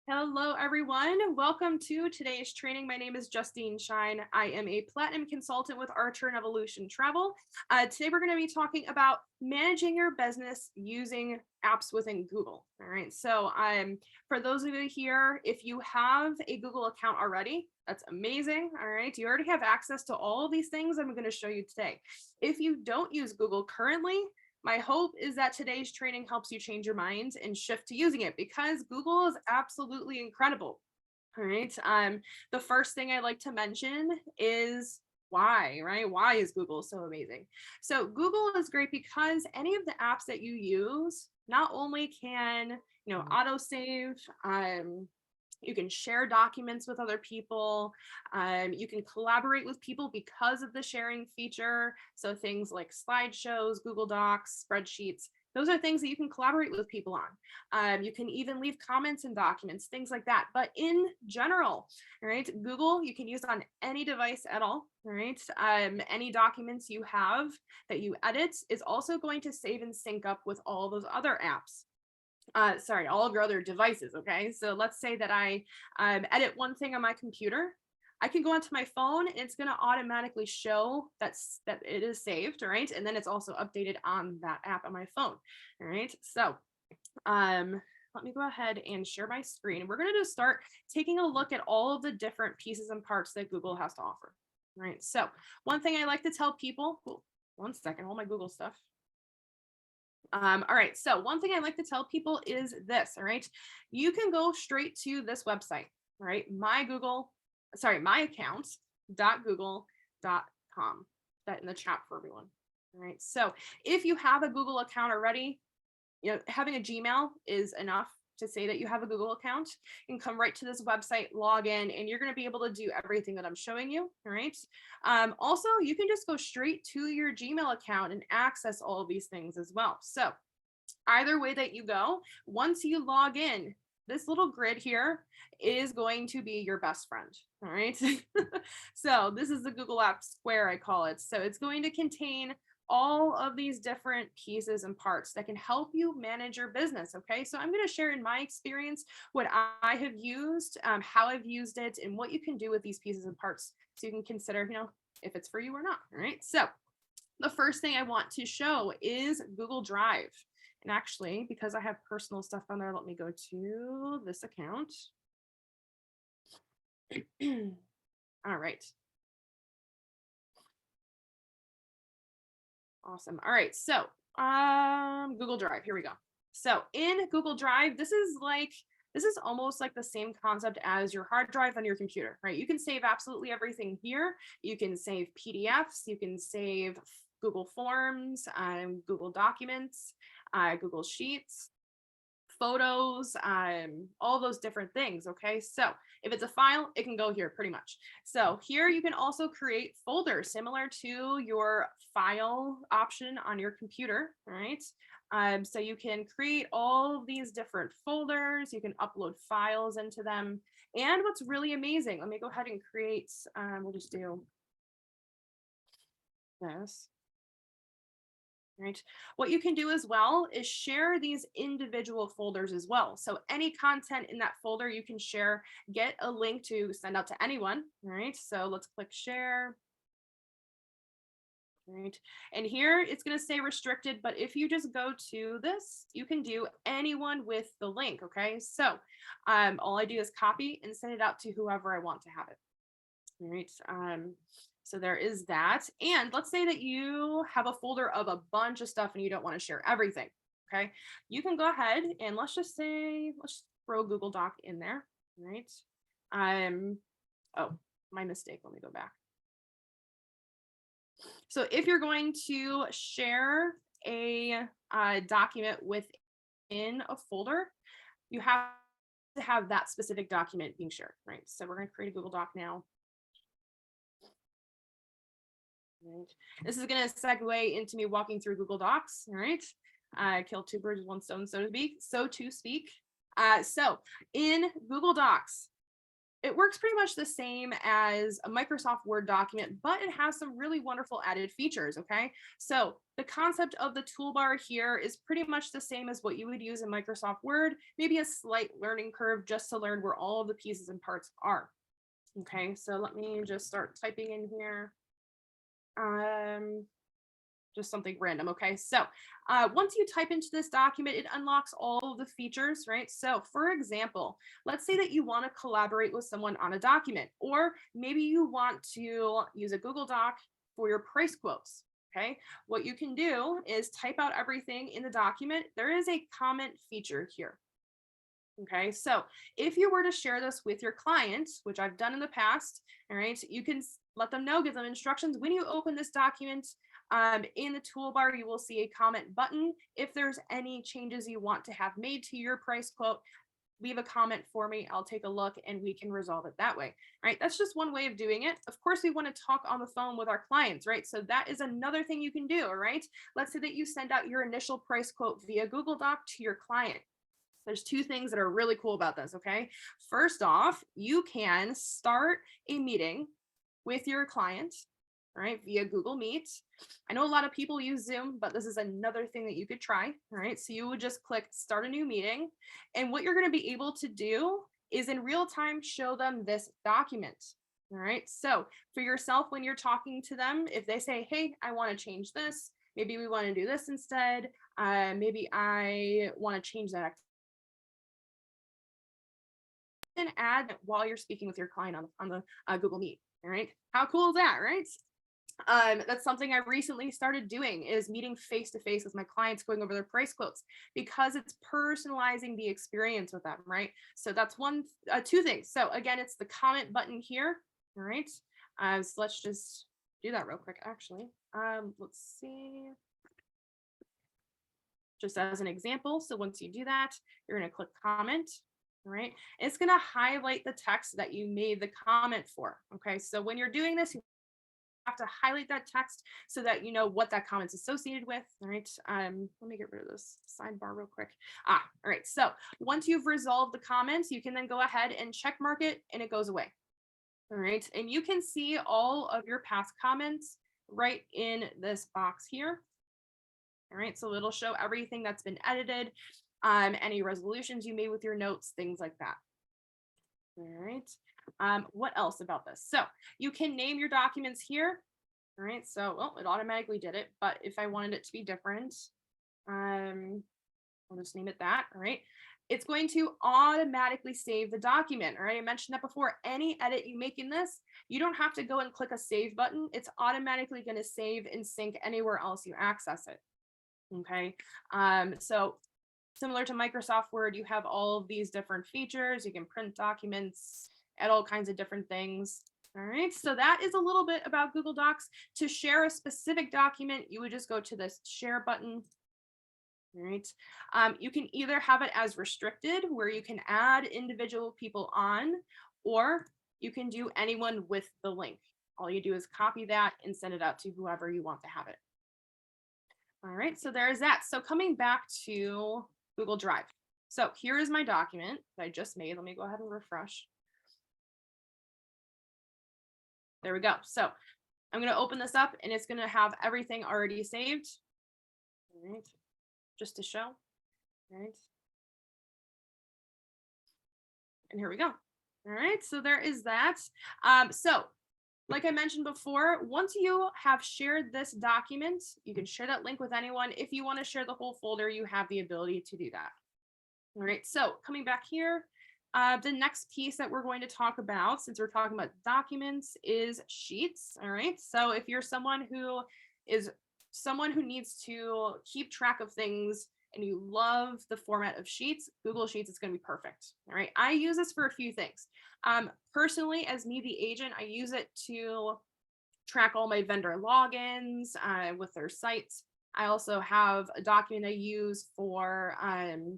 Hello, everyone. Welcome to today's training. My name is Justine Shine. I am a platinum consultant with Archer and Evolution Travel. Today, we're going to be talking about managing your business using apps within Google. All right. So, for those of you here, if you have a Google account already, that's amazing. All right. You already have access to all of these things I'm going to show you today. If you don't use Google currently, my hope is that today's training helps you change your mind and shift to using it because Google is absolutely incredible. All right. The first thing I like to mention is why, right? Why is Google so amazing? So Google is great because any of the apps that you use not only can, autosave, you can share documents with other people. You can collaborate with people because of the sharing feature. So things like slideshows, Google Docs, spreadsheets, those are things that you can collaborate with people on. You can even leave comments in documents, things like that. But in general, right, Google you can use on any device at all, right? Any documents you have that you edit is also going to save and sync up with all those other apps. All of your other devices. Okay. So let's say that I edit one thing on my computer. I can go onto my phone and it's going to automatically show that it is saved. All right. And then it's also updated on that app on my phone. All right. So let me go ahead and share my screen. We're going to just start taking a look at all of the different pieces and parts that Google has to offer. All right. So one thing I like to tell people, one second, all my Google stuff. All right. So one thing I like to tell people is this. All right. You can go straight to this website. All right. My account.google.com. That in the chat for everyone. All right. So if you have a Google account already, having a Gmail is enough to say that you have a Google account. You can come right to this website, log in, and you're going to be able to do everything that I'm showing you. All right. Also, you can just go straight to your Gmail account and access all of these things as well. So either way that you go, once you log in, this little grid here is going to be your best friend. All right. So this is the Google Apps Square, I call it. So it's going to contain all of these different pieces and parts that can help you manage your business. Okay. So I'm going to share in my experience what I have used, how I've used it, and what you can do with these pieces and parts. So you can consider, if it's for you or not. All right. So the first thing I want to show is Google Drive. And actually, because I have personal stuff on there, let me go to this account. All right. Awesome. All right. So Google Drive, here we go. So in Google Drive, this is almost like the same concept as your hard drive on your computer, right? You can save absolutely everything here. You can save PDFs, you can save Google Forms, Google Documents, Google Sheets, photos, all those different things. Okay. So if it's a file, it can go here pretty much. So here you can also create folders similar to your file option on your computer. All right. So you can create all of these different folders. You can upload files into them. And what's really amazing, let me go ahead and create, we'll just do this. Right. What you can do as well is share these individual folders as well. So any content in that folder you can share, get a link to send out to anyone. All right. So let's click share. Right. And here it's going to say restricted, but if you just go to this, you can do anyone with the link. Okay. So all I do is copy and send it out to whoever I want to have it. All right. So there is that. And let's say that you have a folder of a bunch of stuff and you don't want to share everything. Okay. You can go ahead and let's throw Google Doc in there. All right. Oh, my mistake. Let me go back. So if you're going to share a document within a folder, you have to have that specific document being shared, right? So we're going to create a Google Doc now. Right. This is going to segue into me walking through Google Docs. All right. Kill two birds with one stone, so to speak. So in Google Docs, It works pretty much the same as a Microsoft Word document, but it has some really wonderful added features, okay? So the concept of the toolbar here is pretty much the same as what you would use in Microsoft Word, maybe a slight learning curve just to learn where all of the pieces and parts are. Okay, so let me just start typing in here. Just something random. Okay, so once you type into this document, it unlocks all of the features, right? So for example, let's say that you want to collaborate with someone on a document, or maybe you want to use a Google Doc for your price quotes. Okay, what you can do is type out everything in the document. There is a comment feature here. Okay, so if you were to share this with your client, which I've done in the past, all right, you can let them know, give them instructions. When you open this document, in the toolbar, you will see a comment button. If there's any changes you want to have made to your price quote, leave a comment for me. I'll take a look and we can resolve it that way. Right? That's just one way of doing it. Of course, we want to talk on the phone with our clients, right? So that is another thing you can do, right? Let's say that you send out your initial price quote via Google Doc to your client. There's two things that are really cool about this, okay? First off, you can start a meeting with your client, right, via Google Meet. I know a lot of people use Zoom, but this is another thing that you could try, right? So you would just click start a new meeting. And what you're going to be able to do is in real time show them this document. All right. So for yourself, when you're talking to them, if they say, hey, I want to change this, maybe we want to do this instead, maybe I want to change that, and add while you're speaking with your client on the Google Meet. All right. How cool is that, right? That's something I recently started doing, is meeting face to face with my clients, going over their price quotes, because it's personalizing the experience with them, right? So that's two things. So again, it's the comment button here. All right. So let's just do that real quick, actually. Let's see. Just as an example. So once you do that, you're going to click comment. All right. And it's going to highlight the text that you made the comment for. Okay. So when you're doing this, you have to highlight that text so that you know what that comment's associated with. All right. Let me get rid of this sidebar real quick. All right. So once you've resolved the comments, you can then go ahead and check mark it and it goes away. All right. And you can see all of your past comments right in this box here. All right. So it'll show everything that's been edited, any resolutions you made with your notes, things like that. All right. What else about this? So you can name your documents here. All right. So, well, it automatically did it, but if I wanted it to be different, I'll just name it that. All right. It's going to automatically save the document. All right. I mentioned that before. Any edit you make in this, you don't have to go and click a save button. It's automatically going to save and sync anywhere else you access it. Okay. So similar to Microsoft Word, you have all of these different features. You can print documents, add all kinds of different things. All right, so that is a little bit about Google Docs. To share a specific document, you would just go to this share button. All right, you can either have it as restricted, where you can add individual people on, or you can do anyone with the link. All you do is copy that and send it out to whoever you want to have it. All right, so there's that. So coming back to Google Drive. So here is my document that I just made. Let me go ahead and refresh. There we go. So I'm going to open this up and it's going to have everything already saved. All right, just to show. All right. And here we go. All right, so there is that. So like I mentioned before, once you have shared this document, you can share that link with anyone. If you want to share the whole folder, you have the ability to do that. All right, so coming back here, the next piece that we're going to talk about, since we're talking about documents, is sheets. All right, so if you're someone who needs to keep track of things and you love the format of sheets, Google Sheets is going to be perfect. All right, I use this for a few things. Personally, as me, the agent, I use it to track all my vendor logins with their sites. I also have a document I use for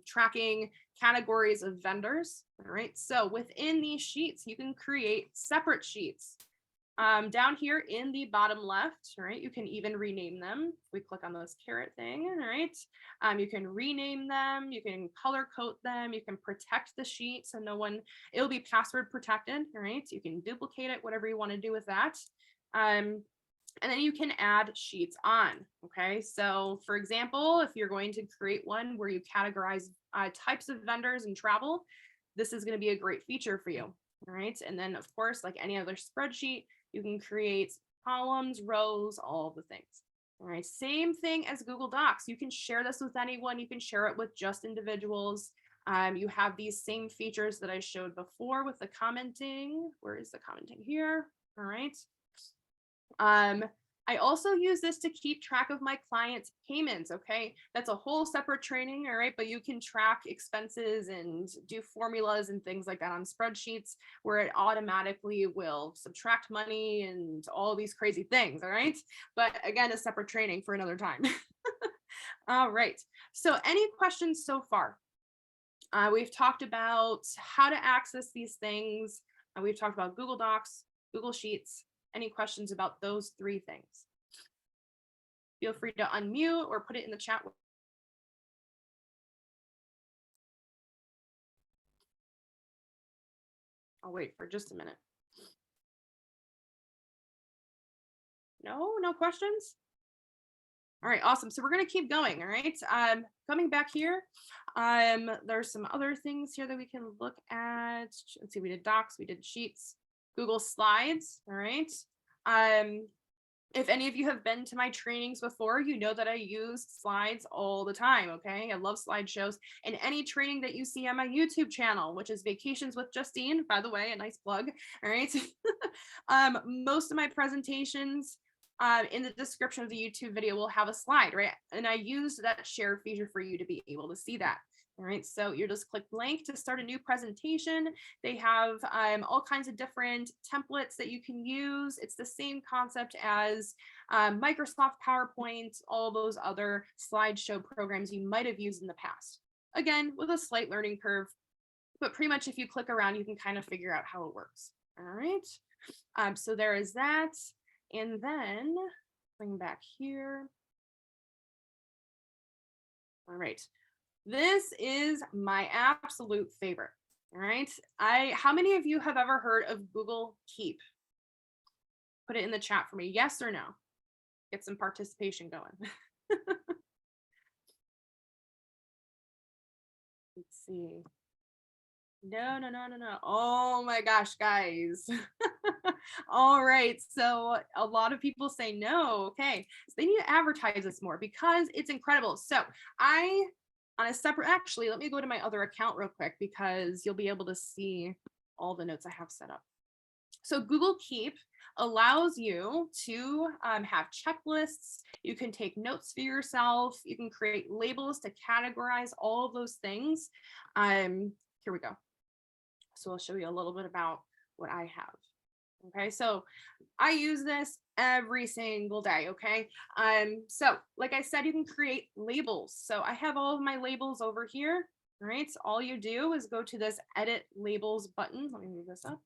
tracking categories of vendors. All right, so within these sheets, you can create separate sheets. Down here in the bottom left, all right, you can even rename them. If we click on this caret thing, all right, you can rename them, you can color code them, you can protect the sheet so no one, it'll be password protected, all right, you can duplicate it, whatever you want to do with that. And then you can add sheets on, okay? So for example, if you're going to create one where you categorize types of vendors and travel, this is gonna be a great feature for you, all right? And then of course, like any other spreadsheet, you can create columns, rows, all the things. All right, same thing as Google Docs. You can share this with anyone. You can share it with just individuals. You have these same features that I showed before with the commenting. Where is the commenting here? All right. I also use this to keep track of my clients' payments, okay? That's a whole separate training, all right? But you can track expenses and do formulas and things like that on spreadsheets where it automatically will subtract money and all these crazy things, all right? But again, a separate training for another time. All right, so any questions so far? We've talked about how to access these things. We've talked about Google Docs, Google Sheets. Any questions about those three things? Feel free to unmute or put it in the chat. I'll wait for just a minute. No questions? All right, awesome. So we're going to keep going. All right. Coming back here, there's some other things here that we can look at. Let's see, we did docs, we did sheets, Google Slides. All right. If any of you have been to my trainings before, you know that I use slides all the time, okay? I love slideshows. And any training that you see on my YouTube channel, which is Vacations with Justine, by the way, a nice plug, all right? Most of my presentations in the description of the YouTube video will have a slide, right? And I use that share feature for you to be able to see that. All right, so you just click blank to start a new presentation. They have all kinds of different templates that you can use. It's the same concept as Microsoft PowerPoint, all those other slideshow programs you might have used in the past. Again, with a slight learning curve, but pretty much if you click around, you can kind of figure out how it works. All right, so there is that. And then bring back here. All right. This is my absolute favorite. All right. How many of you have ever heard of Google Keep? Put it in the chat for me. Yes or no? Get some participation going. Let's see. No. Oh my gosh, guys. All right. So a lot of people say no. Okay. So they need to advertise this more because it's incredible. So on a separate, actually, let me go to my other account real quick because you'll be able to see all the notes I have set up. So Google Keep allows you to have checklists. You can take notes for yourself. You can create labels to categorize all of those things. Here we go. So I'll show you a little bit about what I have. Okay, so I use this every single day. Okay, so like I said, you can create labels. So I have all of my labels over here. All right, so all you do is go to this edit labels button. Let me move this up.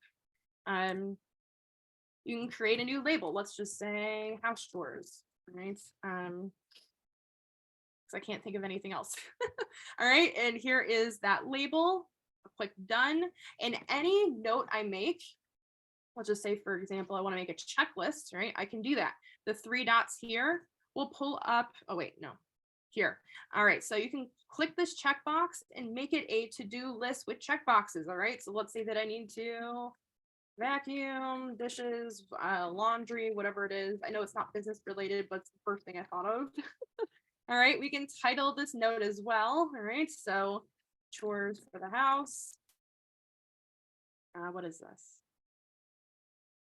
You can create a new label. Let's just say house chores. All right, because I can't think of anything else. All right, and here is that label. I'll click done, and any note I make, let's just say, for example, I want to make a checklist, right? I can do that. The three dots here will pull up. Oh, wait, no, here. All right, so you can click this checkbox and make it a to-do list with checkboxes. All right, so let's say that I need to vacuum, dishes, laundry, whatever it is. I know it's not business related, but it's the first thing I thought of. All right, we can title this note as well. All right, so chores for the house. What is this?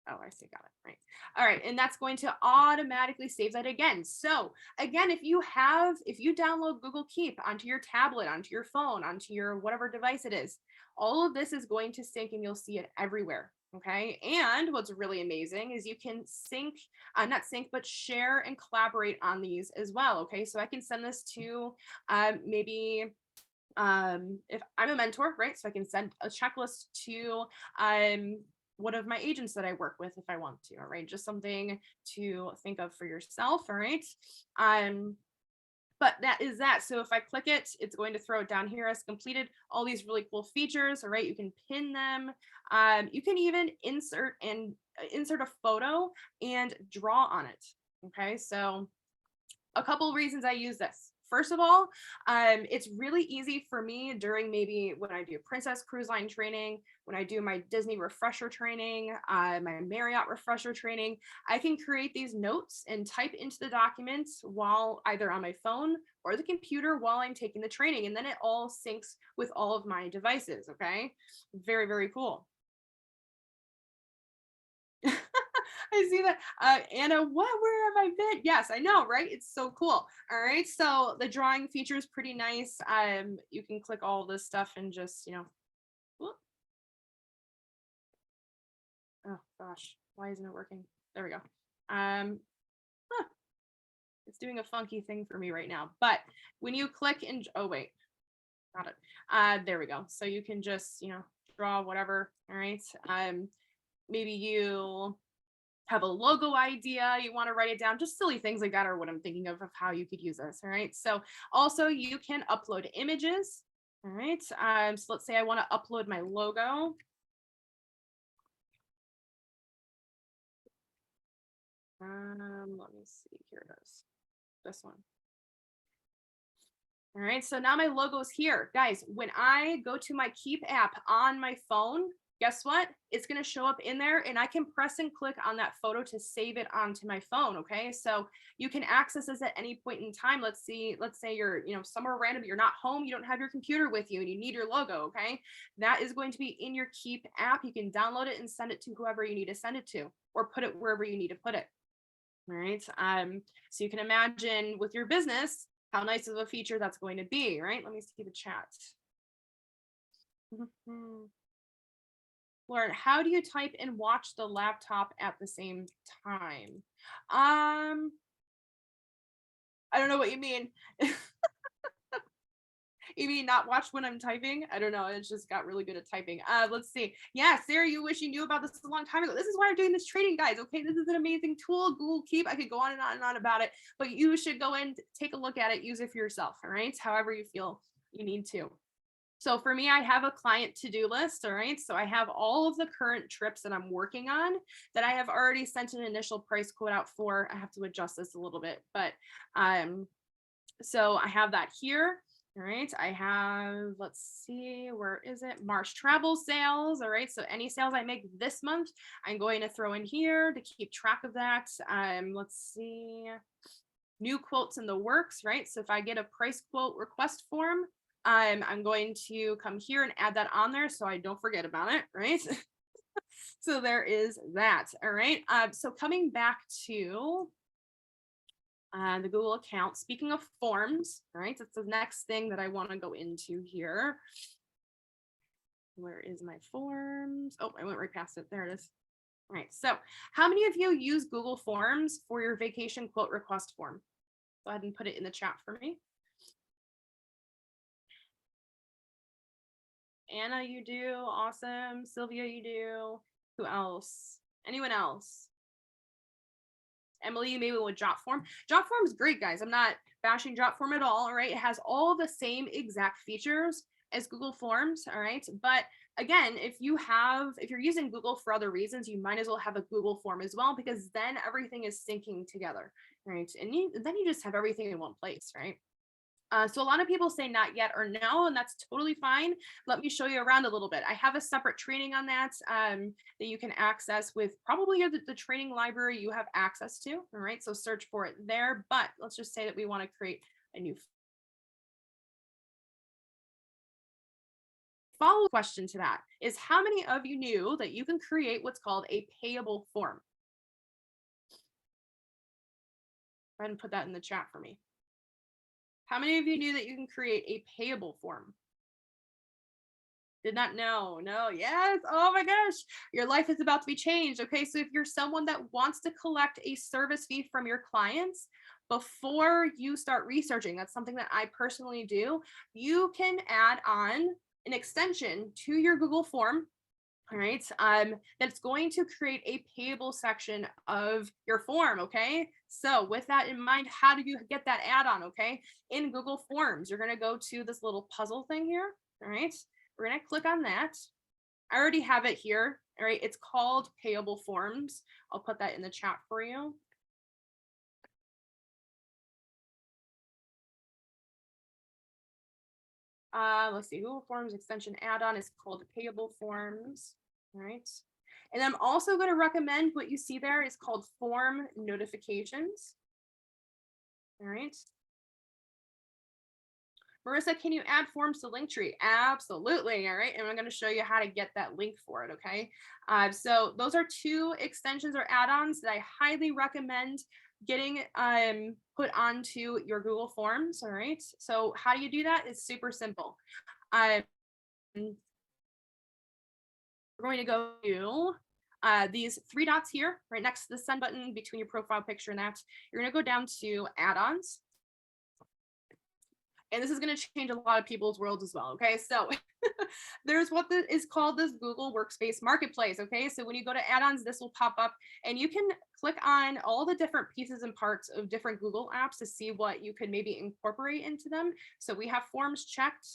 Oh, I see, got it, right. All right, and that's going to automatically save that again. So again, if you download Google Keep onto your tablet, onto your phone, onto your whatever device it is, all of this is going to sync and you'll see it everywhere. Okay, and what's really amazing is you can sync, not sync, but share and collaborate on these as well. Okay, so I can send this to maybe if I'm a mentor, right? So I can send a checklist to one of my agents that I work with if I want to, all right? Just something to think of for yourself, all right? But that is that. So if I click it, it's going to throw it down here as completed. All these really cool features, all right? You can pin them. You can even insert a photo and draw on it. Okay, so a couple reasons I use this. First of all, it's really easy for me during maybe when I do Princess Cruise Line training, when I do my Disney refresher training, my Marriott refresher training. I can create these notes and type into the documents while either on my phone or the computer while I'm taking the training. And then it all syncs with all of my devices. Okay. Very, very cool. I see that. Anna, where have I been? Yes, I know, right? It's so cool. All right. So the drawing feature is pretty nice. You can click all this stuff and just, whoop. Oh gosh, why isn't it working? There we go. Huh, it's doing a funky thing for me right now. But when you click and, oh wait, got it. There we go. So you can just, draw whatever. All right. Maybe you have a logo idea, you want to write it down, just silly things like that are what I'm thinking of how you could use this. All right. So also you can upload images. All right. So let's say I want to upload my logo. Let me see. Here it is. This one. All right. So now my logo is here. Guys, when I go to my Keep app on my phone, guess what? It's going to show up in there and I can press and click on that photo to save it onto my phone. Okay. So you can access this at any point in time. Let's say you're, somewhere random, you're not home, you don't have your computer with you and you need your logo. Okay. That is going to be in your Keep app. You can download it and send it to whoever you need to send it to, or put it wherever you need to put it. All right. So you can imagine with your business, how nice of a feature that's going to be, right? Let me see the chat. Lauren, how do you type and watch the laptop at the same time? I don't know what you mean. You mean not watch when I'm typing? I don't know. It's just got really good at typing. Let's see. Yeah, Sarah, you wish you knew about this a long time ago. This is why I'm doing this training, guys. Okay, this is an amazing tool, Google Keep. I could go on and on about it, but you should go and take a look at it, use it for yourself. All right, however you feel you need to. So for me, I have a client to-do list. All right. So I have all of the current trips that I'm working on that I have already sent an initial price quote out for. I have to adjust this a little bit, but so I have that here. All right. I have, let's see, where is it? March travel sales. All right. So any sales I make this month, I'm going to throw in here to keep track of that. Let's see, new quotes in the works, right? So if I get a price quote request form, I'm going to come here and add that on there so I don't forget about it, right? So there is that. All right. So coming back to the Google account, speaking of forms, all right, that's the next thing that I want to go into here. Where is my forms? Oh, I went right past it. There it is. All right. So how many of you use Google Forms for your vacation quote request form? Go ahead and put it in the chat for me. Anna, you do. Awesome. Sylvia, you do. Who else? Anyone else? Emily, you maybe with Jotform. Jotform is great, guys. I'm not bashing Jotform at all. All right. It has all the same exact features as Google Forms. All right. But again, if you're using Google for other reasons, you might as well have a Google form as well, because then everything is syncing together. Right. And then you just have everything in one place, right? So a lot of people say not yet or no, and that's totally fine. Let me show you around a little bit. I have a separate training on that that you can access with probably the training library you have access to. All right, so search for it there. But let's just say that we want to create a new follow-up question to that is, how many of you knew that you can create what's called a payable form? Go ahead and put that in the chat for me. How many of you knew that you can create a payable form? Did not know. No. Yes. Oh my gosh. Your life is about to be changed. Okay. So if you're someone that wants to collect a service fee from your clients before you start researching, that's something that I personally do. You can add on an extension to your Google form. All right. That's going to create a payable section of your form. Okay. So with that in mind, how do you get that add-on? Okay. In Google Forms, you're going to go to this little puzzle thing here. All right. We're going to click on that. I already have it here. All right. It's called Payable Forms. I'll put that in the chat for you. Let's see, Google Forms extension add-on is called Payable Forms. All right. And I'm also going to recommend what you see there is called Form Notifications. All right. Marissa, can you add forms to Linktree? Absolutely. All right. And I'm going to show you how to get that link for it. Okay. So those are two extensions or add-ons that I highly recommend getting put onto your Google Forms. All right. So how do you do that? It's super simple. We're going to go to these three dots here, right next to the send button between your profile picture and that. You're going to go down to add-ons. And this is going to change a lot of people's worlds as well. Okay, so there's what is called this Google Workspace Marketplace. Okay, so when you go to add-ons, this will pop up and you can click on all the different pieces and parts of different Google apps to see what you could maybe incorporate into them. So we have forms checked.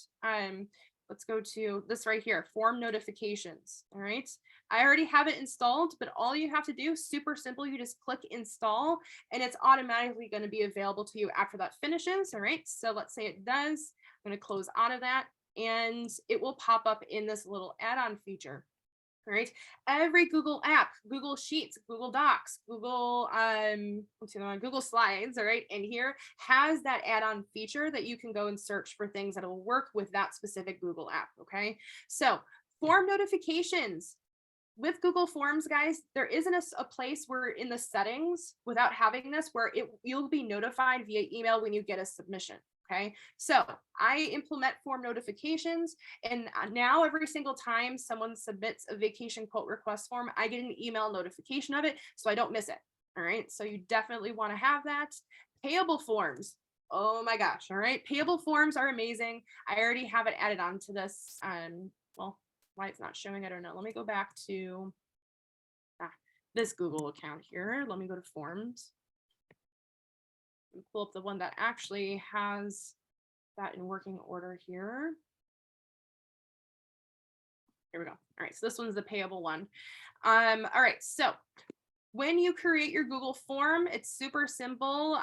Let's go to this right here, form notifications. All right. I already have it installed, but all you have to do, super simple, you just click install and it's automatically going to be available to you after that finishes. All right. So let's say it does. I'm going to close out of that and it will pop up in this little add-on feature. All right. Every Google app, Google Sheets, Google Docs, Google Google Slides, all right, and here has that add-on feature that you can go and search for things that will work with that specific Google app. Okay. So form notifications. With Google Forms, guys, there isn't a place where in the settings without having this where you'll be notified via email when you get a submission. Okay, so I implement form notifications, and now every single time someone submits a vacation quote request form, I get an email notification of it so I don't miss it. All right, so you definitely want to have that. Payable forms. Oh my gosh. All right, payable forms are amazing. I already have it added on to this. Well, why it's not showing, I don't know. Let me go back to this Google account here. Let me go to forms and pull up the one that actually has that in working order here. Here we go. All right, so this one's the payable one. All right, so when you create your Google form, it's super simple.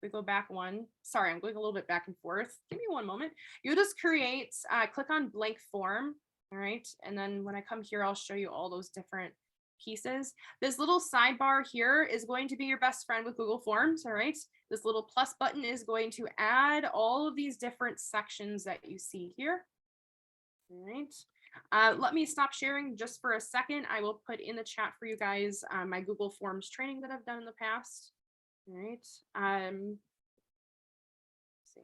We go back one. Sorry, I'm going a little bit back and forth. Give me one moment. You just create, click on blank form. All right, and then when I come here, I'll show you all those different pieces. This little sidebar here is going to be your best friend with Google Forms. All right, this little plus button is going to add all of these different sections that you see here. All right. Let me stop sharing just for a second. I will put in the chat for you guys my Google Forms training that I've done in the past. All right. Let's see.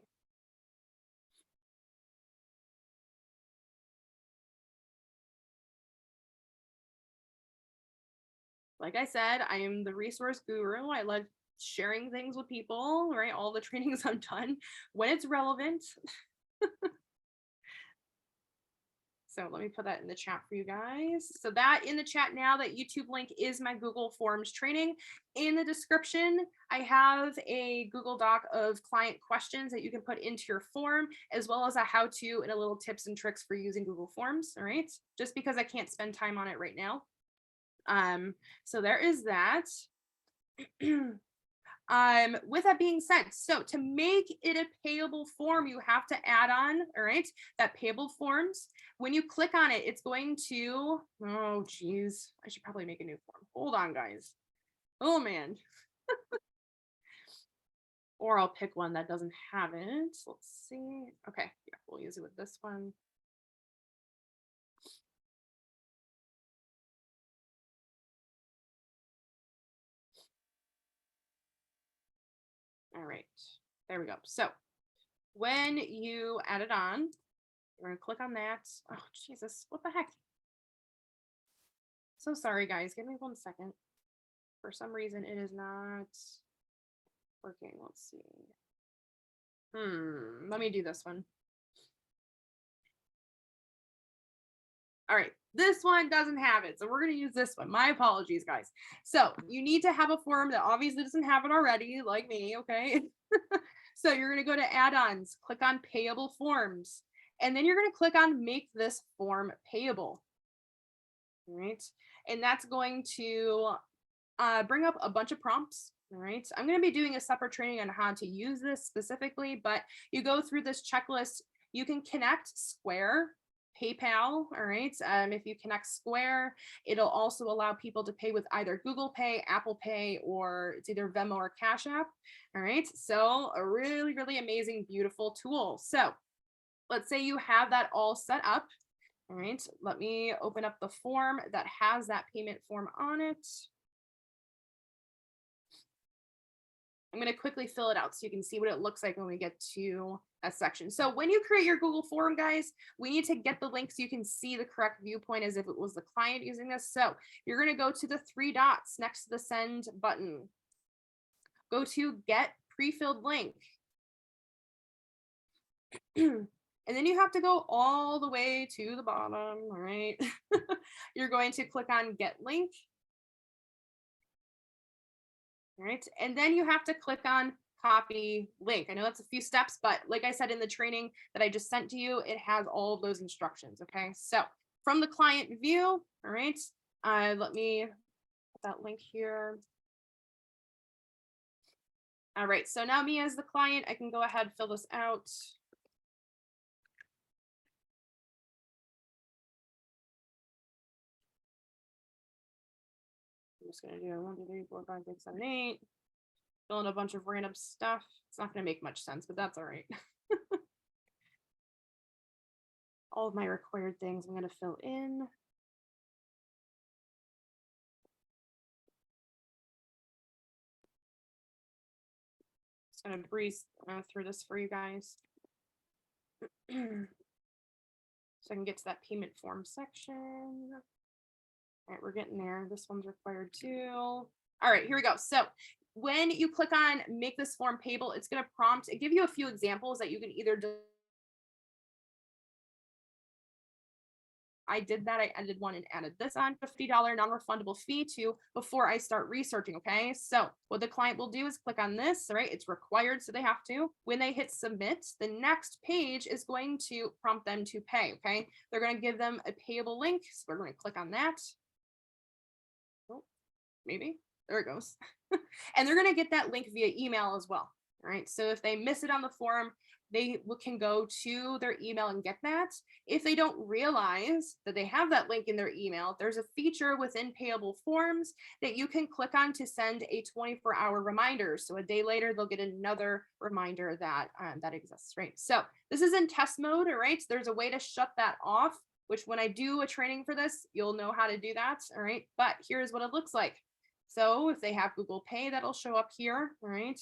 Like I said, I am the resource guru. I love sharing things with people, right? All the trainings I've done when it's relevant. So let me put that in the chat for you guys. So that in the chat now, that YouTube link is my Google Forms training. In the description, I have a Google Doc of client questions that you can put into your form, as well as a how-to and a little tips and tricks for using Google Forms. All right. Just because I can't spend time on it right now. So there is that. With that being said, so to make it a payable form, you have to add on, all right, that payable forms. When you click on it, it's going to, oh geez, I should probably make a new form. Hold on, guys. Oh man. Or I'll pick one that doesn't have it. Let's see. Okay, yeah, we'll use it with this one. All right, there we go. So when you add it on, you're gonna click on that. Oh, Jesus, what the heck? So sorry, guys. Give me 1 second. For some reason, it is not working. Let's see. Let me do this one. All right, this one doesn't have it, so we're going to use this one. My apologies, guys. So you need to have a form that obviously doesn't have it already, like me, okay? So you're going to go to add-ons, click on payable forms, and then you're going to click on make this form payable. All right, and that's going to bring up a bunch of prompts. All right, I'm going to be doing a separate training on how to use this specifically, but you go through this checklist. You can connect Square, PayPal. All right, if you connect Square, it'll also allow people to pay with either Google Pay, Apple Pay, or it's either Venmo or Cash App. All right, so a really, really amazing, beautiful tool. So let's say you have that all set up. All right, let me open up the form that has that payment form on it. I'm going to quickly fill it out so you can see what it looks like when we get to a section. So when you create your Google form, guys, we need to get the link so you can see the correct viewpoint as if it was the client using this. So you're going to go to the 3 dots next to the send button. Go to get pre-filled link. And then you have to go all the way to the bottom, all right? You're going to click on get link. All right, and then you have to click on copy link. I know that's a few steps, but like I said in the training that I just sent to you, it has all of those instructions, okay? So from the client view, all right, let me put that link here. All right, so now me as the client, I can go ahead, fill this out. I'm just gonna do 1, 2, 3, 4, 5, 6, 7, 8. Fill in a bunch of random stuff. It's not gonna make much sense, but that's all right. All of my required things I'm gonna fill in. Just gonna breeze through this for you guys. So I can get to that payment form section. All right, we're getting there. This one's required too. All right, here we go. So when you click on make this form payable, it's going to prompt and give you a few examples that you can either do. I did that. I edited one and added this on $50 non-refundable fee to before I start researching. Okay. So what the client will do is click on this, right? It's required. So they have to, when they hit submit, the next page is going to prompt them to pay. Okay. They're going to give them a payable link. So we're going to click on that. Oh, maybe there it goes. And they're going to get that link via email as well. All right. So if they miss it on the form, they can go to their email and get that. If they don't realize that they have that link in their email, there's a feature within payable forms that you can click on to send a 24-hour reminder. So a day later, they'll get another reminder that that exists, right? So this is in test mode, all right? There's a way to shut that off, which when I do a training for this, you'll know how to do that, all right? But here's what it looks like. So if they have Google Pay, that'll show up here, all right?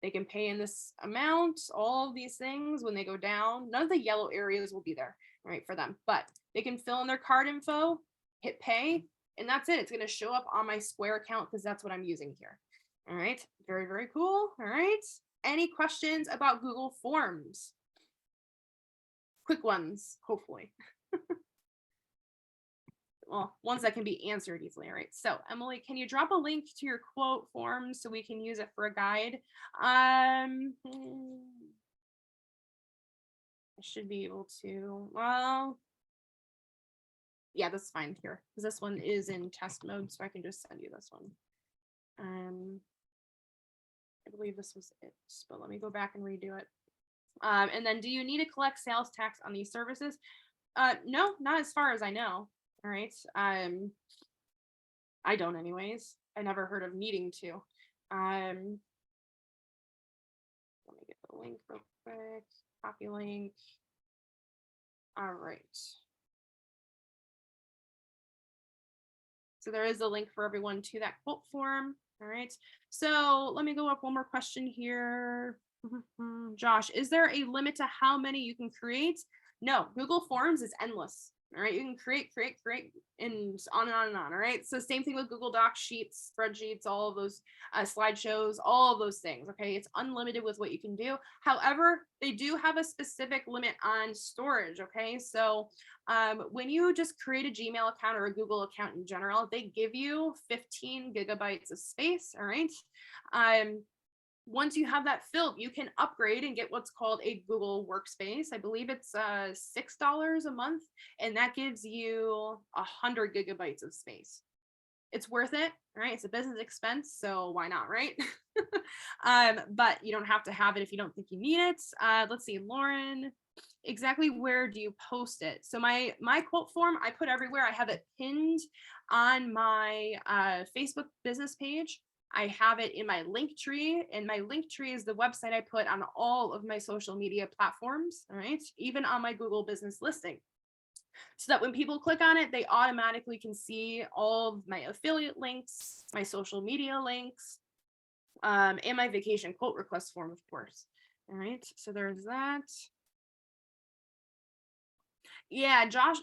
They can pay in this amount, all of these things when they go down. None of the yellow areas will be there, right, for them, but they can fill in their card info, hit pay, and that's it. It's going to show up on my Square account because that's what I'm using here. All right, very, very cool. All right, any questions about Google Forms? Quick ones, hopefully. Well, ones that can be answered easily. All right. So Emily, can you drop a link to your quote form so we can use it for a guide? I should be able to. Well, yeah, that's fine here because this one is in test mode, so I can just send you this one. I believe this was it, but let me go back and redo it. And then, do you need to collect sales tax on these services? No, not as far as I know. All right. I don't anyways. I never heard of needing to. Let me get the link real quick. Copy link. All right. So there is a link for everyone to that quote form. All right. So let me go up one more question here. Josh, is there a limit to how many you can create? No, Google Forms is endless. All right, you can create, and on and on and on. All right, so same thing with Google Docs, Sheets, spreadsheets, all of those slideshows, all of those things. Okay, it's unlimited with what you can do. However, they do have a specific limit on storage. Okay, so when you just create a Gmail account or a Google account in general, they give you 15 gigabytes of space. All right. Once you have that filled, you can upgrade and get what's called a Google Workspace. I believe it's $6 a month, and that gives you 100 gigabytes of space. It's worth it, right? It's a business expense, so why not, right? But you don't have to have it if you don't think you need it. Let's see, Lauren, exactly where do you post it? So my quote form, I put everywhere. I have it pinned on my Facebook business page. I have it in my link tree, and my link tree is the website I put on all of my social media platforms, all right? Even on my Google business listing. So that when people click on it, they automatically can see all of my affiliate links, my social media links, and my vacation quote request form, of course. All right, so there's that. Yeah, Josh,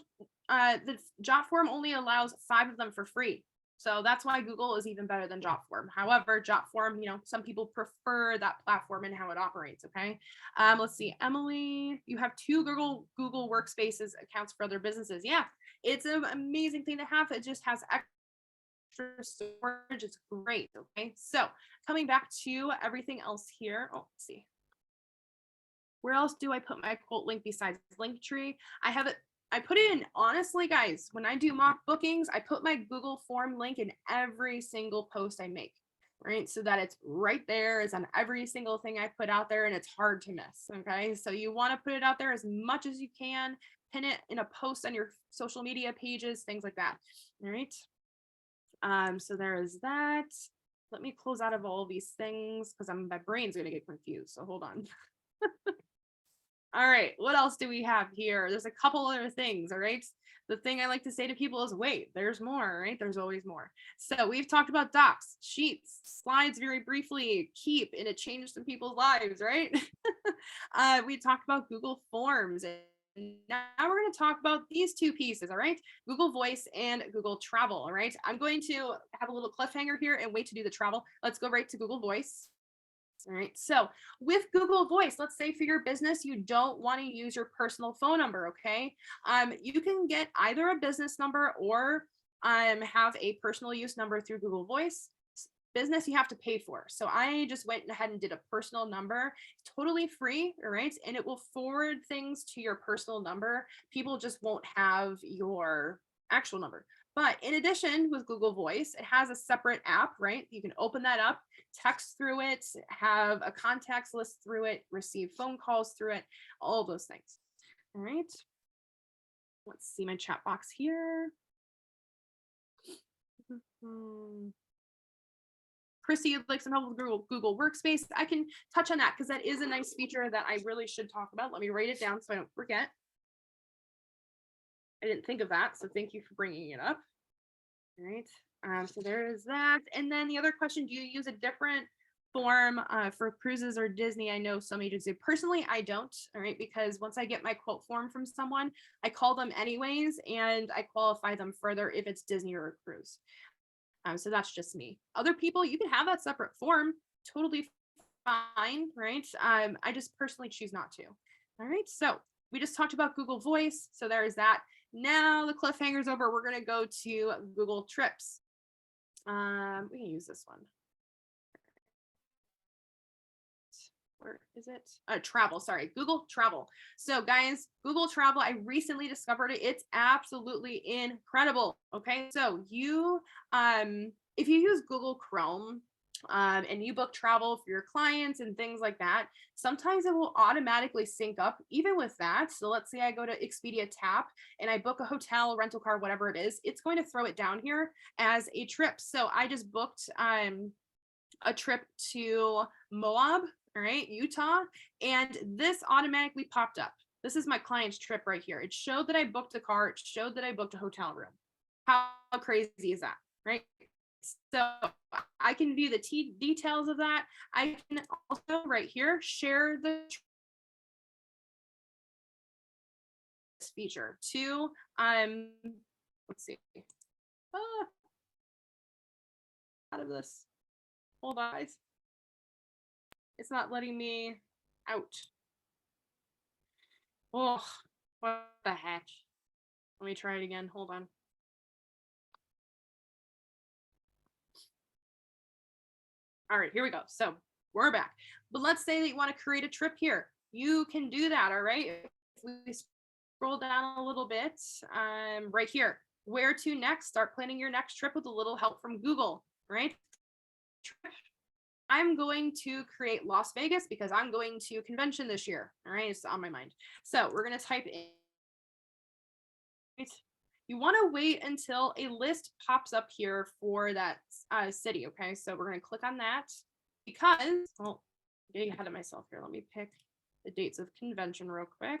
the Jotform only allows 5 of them for free. So that's why Google is even better than Jotform. However, Jotform, some people prefer that platform and how it operates. Okay. Let's see, Emily, you have 2 Google Workspaces accounts for other businesses. Yeah, it's an amazing thing to have. It just has extra storage. It's great. Okay. So coming back to everything else here. Oh, let's see. Where else do I put my quote link besides Linktree? I put it in, honestly, guys, when I do mock bookings, I put my Google form link in every single post I make, right? So that it's right there. It's on every single thing I put out there, and it's hard to miss. Okay. So you want to put it out there as much as you can, pin it in a post on your social media pages, things like that. All right. So there is that. Let me close out of all these things because my brain's going to get confused. So hold on. All right, what else do we have here? There's a couple other things, all right? The thing I like to say to people is, wait, there's more, right? There's always more. So we've talked about docs, sheets, slides very briefly, Keep, and it changed some people's lives, right? We talked about Google Forms, and now we're going to talk about these 2 pieces, all right? Google Voice and Google Travel, all right? I'm going to have a little cliffhanger here and wait to do the travel. Let's go right to Google Voice. All right. So with Google Voice, let's say for your business, you don't want to use your personal phone number. Okay. You can get either a business number or have a personal use number through Google Voice. Business, you have to pay for. So I just went ahead and did a personal number, totally free. All right. And it will forward things to your personal number. People just won't have your actual number. But in addition, with Google Voice, it has a separate app, right? You can open that up, text through it, have a contacts list through it, receive phone calls through it, all of those things. All right. Let's see my chat box here. Chrissy, you'd like some help with Google Workspace? I can touch on that because that is a nice feature that I really should talk about. Let me write it down so I don't forget. I didn't think of that, so thank you for bringing it up. All right, so there is that. And then the other question, do you use a different form for cruises or Disney? I know some agents do. Personally, I don't, all right, because once I get my quote form from someone, I call them anyways, and I qualify them further if it's Disney or a cruise. So that's just me. Other people, you can have that separate form, totally fine, right? I just personally choose not to. All right, so we just talked about Google Voice, so there's that. Now the cliffhanger's over. We're going to go to Google Trips. We can use this one. Where is it? Travel, sorry, Google Travel. So guys, Google Travel, I recently discovered it. It's absolutely incredible. Okay, so you, if you use Google Chrome, and you book travel for your clients and things like that, sometimes it will automatically sync up even with that. So let's say I go to Expedia Tap and I book a hotel, rental car, whatever it is, it's going to throw it down here as a trip. So I just booked a trip to Moab, all right, Utah, and this automatically popped up. This is my client's trip right here. It showed that I booked a car. It showed that I booked a hotel room. How crazy is that, right? So I can view the details of that. I can also right here share the feature. Two, let's see. Out of this. Hold on, guys. It's not letting me out. Oh, what the heck? Let me try it again. Hold on. All right, here we go. So we're back. But let's say that you want to create a trip here. You can do that, all right? If we scroll down a little bit, right here, where to next? Start planning your next trip with a little help from Google, right? I'm going to create Las Vegas because I'm going to a convention this year, all right? It's on my mind. So we're going to type in. You want to wait until a list pops up here for that city, okay? So we're going to click on that because, well, getting ahead of myself here. Let me pick the dates of convention real quick.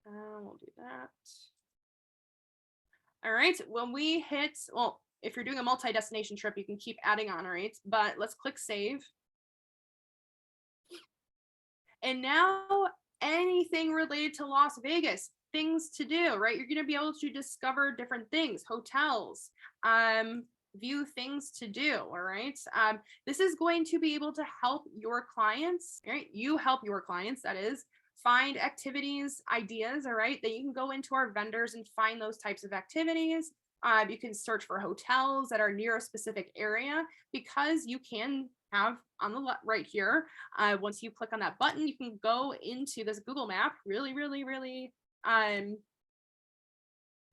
We'll do that. All right, when we hit, well, if you're doing a multi-destination trip, you can keep adding on, all right? But let's click save. And now anything related to Las Vegas, things to do, right? You're going to be able to discover different things, hotels, view things to do, all right? This is going to be able to help your clients, right? You help your clients, that is, find activities, ideas, all right? That you can go into our vendors and find those types of activities. You can search for hotels that are near a specific area because you can have on the left right here. Once you click on that button, you can go into this Google map, really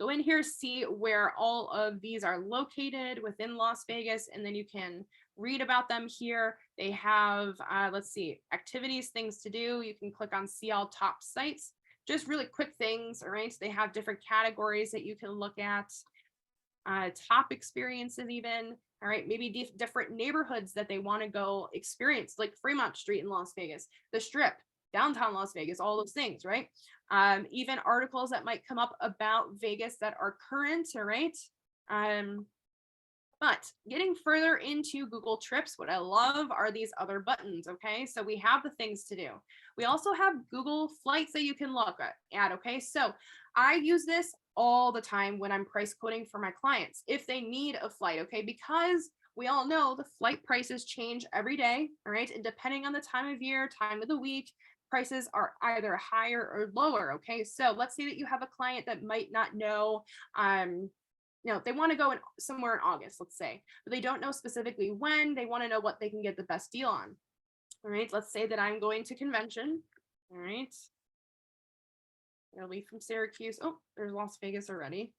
go in here, see where all of these are located within Las Vegas, and then you can read about them here. They have, let's see, activities, things to do. You can click on see all top sites, just really quick things, all right? They have different categories that you can look at, top experiences even, all right? Maybe different neighborhoods that they want to go experience, like Fremont Street in Las Vegas, the Strip, downtown Las Vegas, all those things, right? Even articles that might come up about Vegas that are current, all right? But getting further into Google Trips, what I love are these other buttons, okay? So we have the things to do. We also have Google Flights that you can look at, okay? So I use this all the time when I'm price quoting for my clients if they need a flight, okay? Because we all know the flight prices change every day, all right? And depending on the time of year, time of the week, prices are either higher or lower, okay? So let's say that you have a client that might not know, they want to go somewhere in August, let's say, but they don't know specifically when. They want to know what they can get the best deal on. All right, let's say that I'm going to convention. All right, I'll leave from Syracuse. Oh, there's Las Vegas already.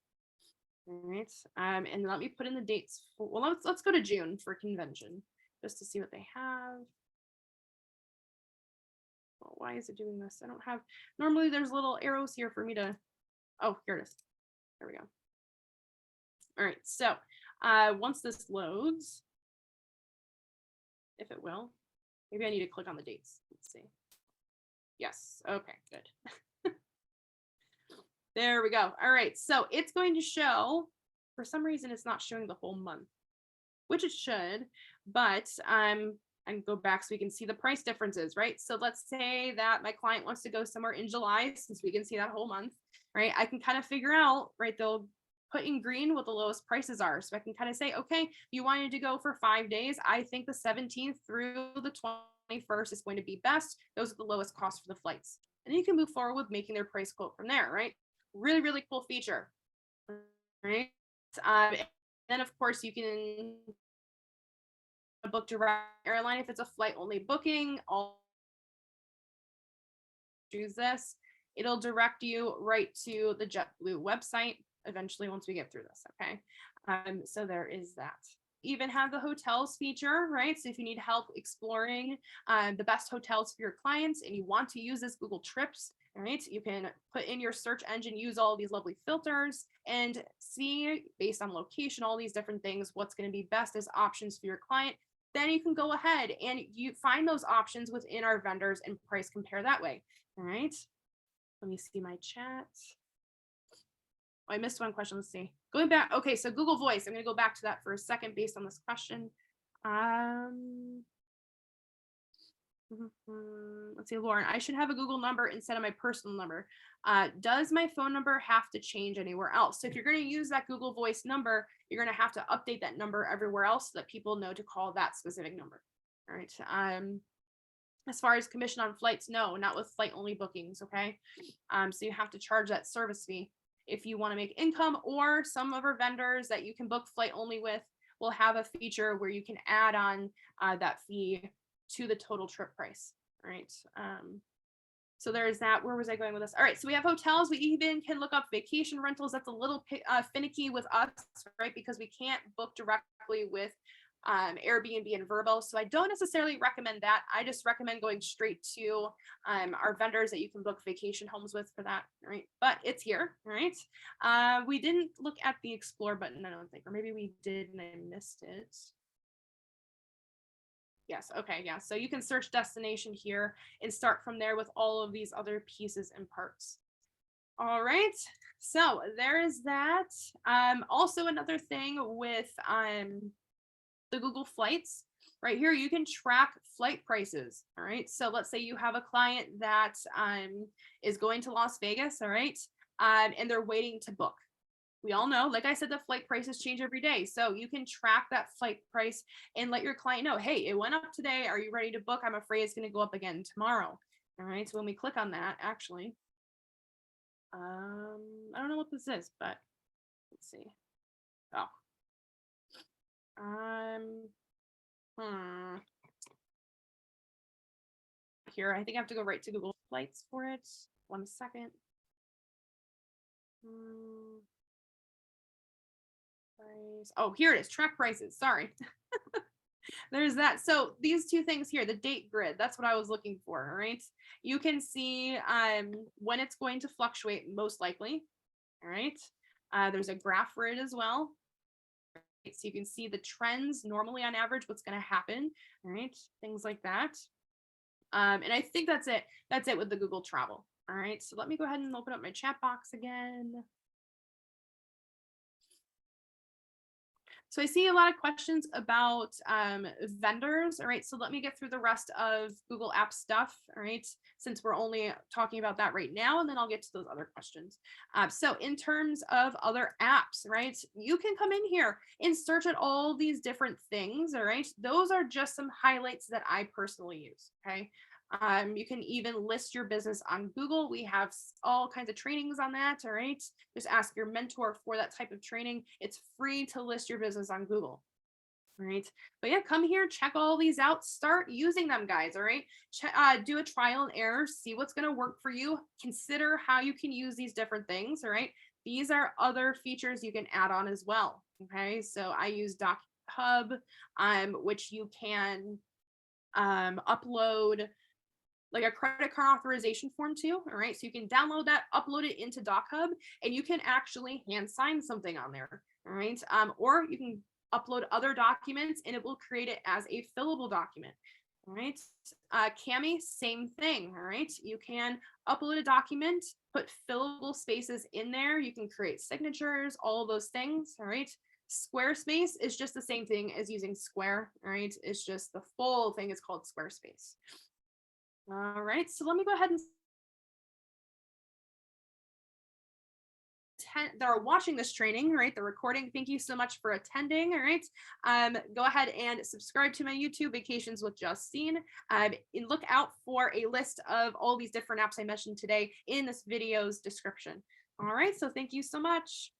All right, and let me put in the dates. Well, let's go to June for convention just to see what they have. Oh, why is it doing this? I don't have. Normally, there's little arrows here for me to. Oh, here it is. There we go. All right, so once this loads, if it will, maybe I need to click on the dates. Let's see. Yes, okay, good. There we go. All right, so it's going to show, for some reason it's not showing the whole month, which it should, but and go back so we can see the price differences, right? So let's say that my client wants to go somewhere in July, since we can see that whole month, right? I can kind of figure out, right, they'll put in green what the lowest prices are. So I can kind of say, okay, you wanted to go for 5 days. I think the 17th through the 21st is going to be best. Those are the lowest cost for the flights. And then you can move forward with making their price quote from there, right? Really cool feature, right? And then of course you can book direct airline if it's a flight only booking. I'll choose this. It'll direct you right to the JetBlue website eventually once we get through this, okay? So there is that. Even have the hotels feature, right? So if you need help exploring the best hotels for your clients and you want to use this Google Trips, right? You can put in your search engine, use all these lovely filters and see based on location, all these different things, what's going to be best as options for your client. Then you can go ahead and you find those options within our vendors and price compare that way, all right? Let me see my chat. Oh, I missed one question. Let's see. Going back. Okay, so Google Voice. I'm going to go back to that for a second based on this question. Let's see, Lauren, I should have a Google number instead of my personal number. Does my phone number have to change anywhere else? So if you're going to use that Google Voice number, you're going to have to update that number everywhere else so that people know to call that specific number. All right. As far as commission on flights, no, not with flight only bookings. Okay. So you have to charge that service fee if you want to make income, or some of our vendors that you can book flight only with will have a feature where you can add on that fee to the total trip price. All right. So there's that. Where was I going with this? All right. So we have hotels. We even can look up vacation rentals. That's a little finicky with us, right? Because we can't book directly with Airbnb and Vrbo. So I don't necessarily recommend that. I just recommend going straight to our vendors that you can book vacation homes with for that. Right. But it's here. Right. We didn't look at the explore button, I don't think, or maybe we did and I missed it. Yes. Okay. Yeah. So you can search destination here and start from there with all of these other pieces and parts. All right. So there is that. Also another thing with the Google Flights, right here, you can track flight prices. All right. So let's say you have a client that is going to Las Vegas. All right. And they're waiting to book. We all know, like I said, the flight prices change every day. So you can track that flight price and let your client know, hey, it went up today. Are you ready to book? I'm afraid it's going to go up again tomorrow. All right. So when we click on that, actually, I don't know what this is, but let's see. Oh. Here, I think I have to go right to Google Flights for it. 1 second. Oh, here it is, track prices. Sorry. There's that. So these two things here, the date grid, that's what I was looking for, right? You can see when it's going to fluctuate, most likely. All right. There's a graph for it as well. Right? So you can see the trends normally on average, what's going to happen. All right. Things like that. And I think that's it. That's it with the Google Travel. All right. So let me go ahead and open up my chat box again. So I see a lot of questions about vendors. All right, so let me get through the rest of Google Apps stuff. All right, since we're only talking about that right now, and then I'll get to those other questions. So in terms of other apps, right, you can come in here and search at all these different things. All right, those are just some highlights that I personally use. Okay. You can even list your business on Google. We have all kinds of trainings on that. All right. Just ask your mentor for that type of training. It's free to list your business on Google. All right. But yeah, come here, check all these out, start using them, guys. All right. Do a trial and error, see what's going to work for you. Consider how you can use these different things. All right. These are other features you can add on as well. Okay. So I use Doc Hub, which you can upload like a credit card authorization form too. All right. So you can download that, upload it into DocHub, and you can actually hand sign something on there. All right. Or you can upload other documents and it will create it as a fillable document. All right. Cami, same thing. All right. You can upload a document, put fillable spaces in there. You can create signatures, all of those things. All right. Squarespace is just the same thing as using Square. All right. It's just the full thing is called Squarespace. All right, so let me go ahead and that are watching this training, right? The recording. Thank you so much for attending. All right. Go ahead and subscribe to my YouTube, Vacations with Justine. And look out for a list of all these different apps I mentioned today in this video's description. All right. So thank you so much.